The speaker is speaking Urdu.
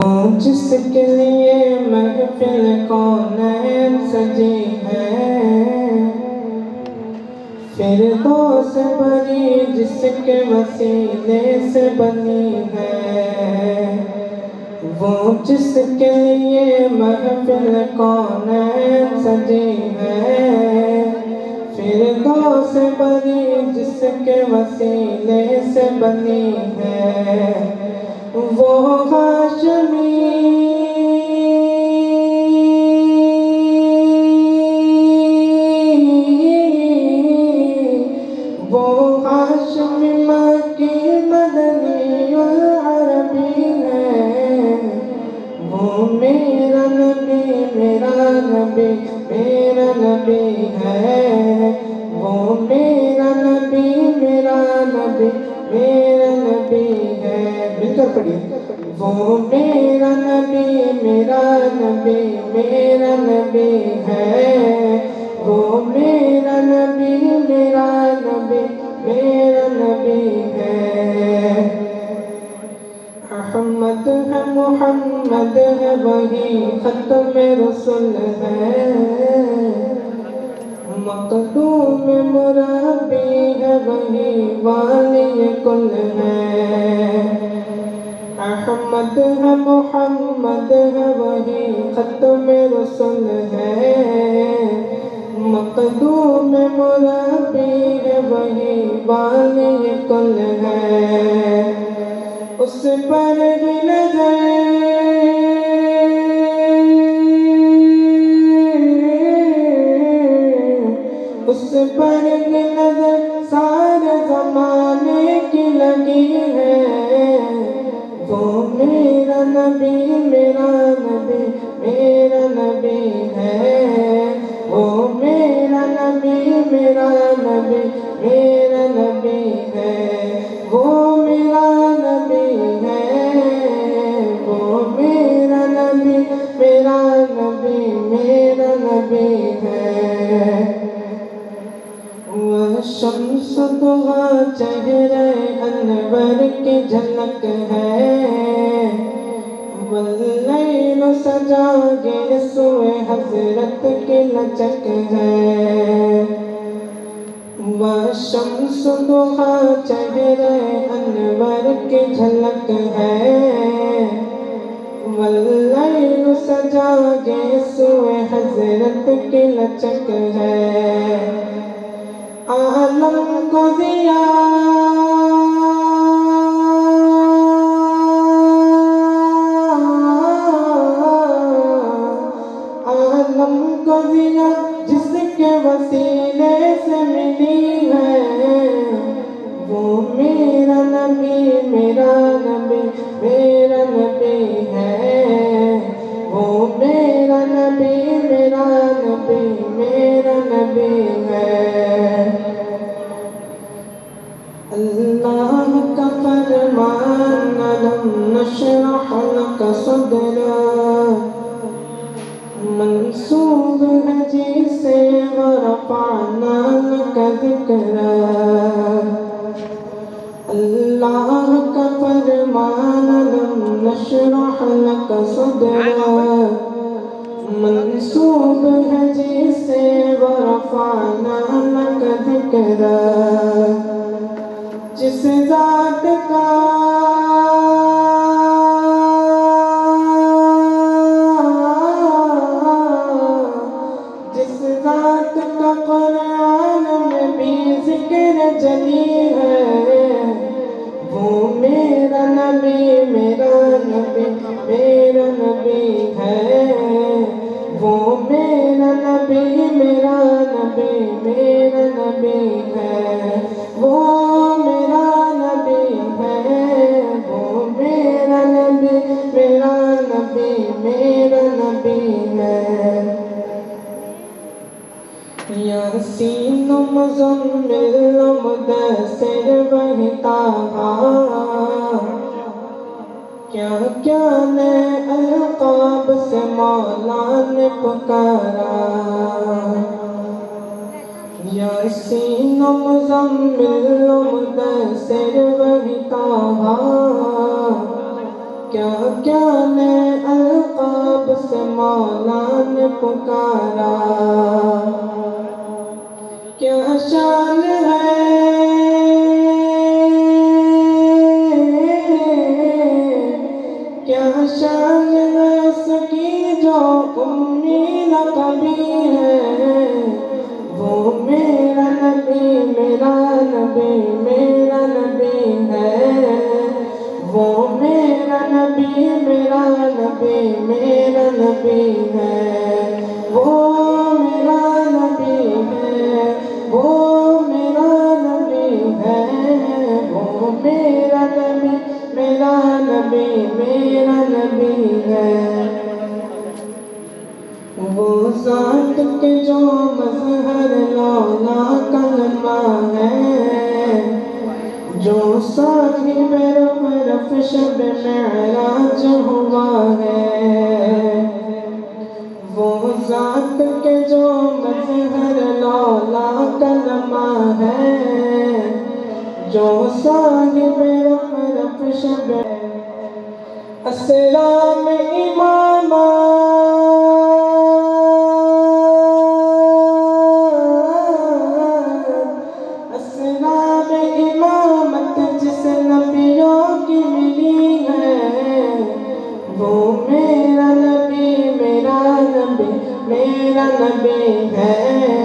جس کے لیے محفل کونین سجی ہے، فردوس بری جس کے وسیلے سے بنی ہے، وہ جس کے لیے محفل کونین سجی ہے، فردوس بری جس کے وسیلے سے بنی ہے، وہ ہاشمی مکی مدنی العربی ہے، وہ میرا نبی میرا نبی میرا نبی ہے، وہ میرا نبی میرا نبی میرا نبی ہے۔ مل کر پڑھیے، وہ میرا نبی میرا نبی میرا نبی ہے، وہ میرا نبی میرا نبی میرا نبی ہے۔ احمد ہے محمد ہے وہی ختم رسول ہے، مقدوم مربی ہے وہی والی کل ہے۔ احمد ہے محمد ہے وہی ختم رسول ہے، مقدوم مربی ہے وہی والی کل ہے، اس پر ہی نظر اس پر ہی نظر سارے زمانے کی لگی ہے، وہ میرا نبی میرا نبی میرا نبی ہے، وہ میرا نبی میرا نبی میرا نبی ہے، وہ میرا نبی ہے، وہ میرا نبی میرا نبی میرا نبی ہے۔ وہ شمس دعا چہرہ انور کی جھلک ہے، واللیل سجا گیسوئے حضرت کی لچک ہے، وہ شمس دعا چہرہ انور کی جھلک ہے، واللیل سجا گیسوئے حضرت کی لچک ہے، عالم کو ضیا عالم کو ضیا جس کے وسیلے سے ملی ہے، وہ میرا نبی میرا نبی میرا نبی ہے، وہ میرا نبی میرا نبی میرا نبی ہے۔ اللہ کا فرمان الم نشرح لک صدرک منسوب ہے جسے ورفعنا لک ذکرک، اللہ کا فرمان الم نشرح لک صدرک منسوب ہے جسے ورفعنا لک ذکرک، جس ذات کا قرآن میں بھی ذکر جلی ہے، وہ میرا نبی میرا نبی میرا نبی ہے، وہ میرا نبی میرا نبی میرا نبی ہے، وہ میرا نبی ہے، وہ میرا نبی میرا نبی میرا نبی ہے۔ یاسین و مزمل و مدثر وہی طٰہٰ، کیا کیا نئے القاب سے مولا نے پکارا، یاسین و مزمل و مدثر وہی طٰہٰ، کیا کیا نے القاب سے مولا نے پکارا، کیا شان ہے، کیا شان ہے اس کی جو امی نہ کبھی ہے، وہ میرا نبی میرا نبی میرا نبی ہے، وہ میرا نبی میرا نبی میرا نبی ہے، وہ میرا نبی ہے، وہ میرا نبی ہے، وہ میرا نبی میرا نبی میرا نبی ہے، وہ ذات کے جو مظہر لالا کلمہ ہے، جو صاحب رب شب معراج ہوا ہے، وہ ذات کے جو مظہر لالا کلمہ ہے، جو صاحب رب شب اسلام امامہ، اسلام امامت جس نبیوں کی ملی ہے، وہ میرا نبی میرا نبی میرا نبی ہے،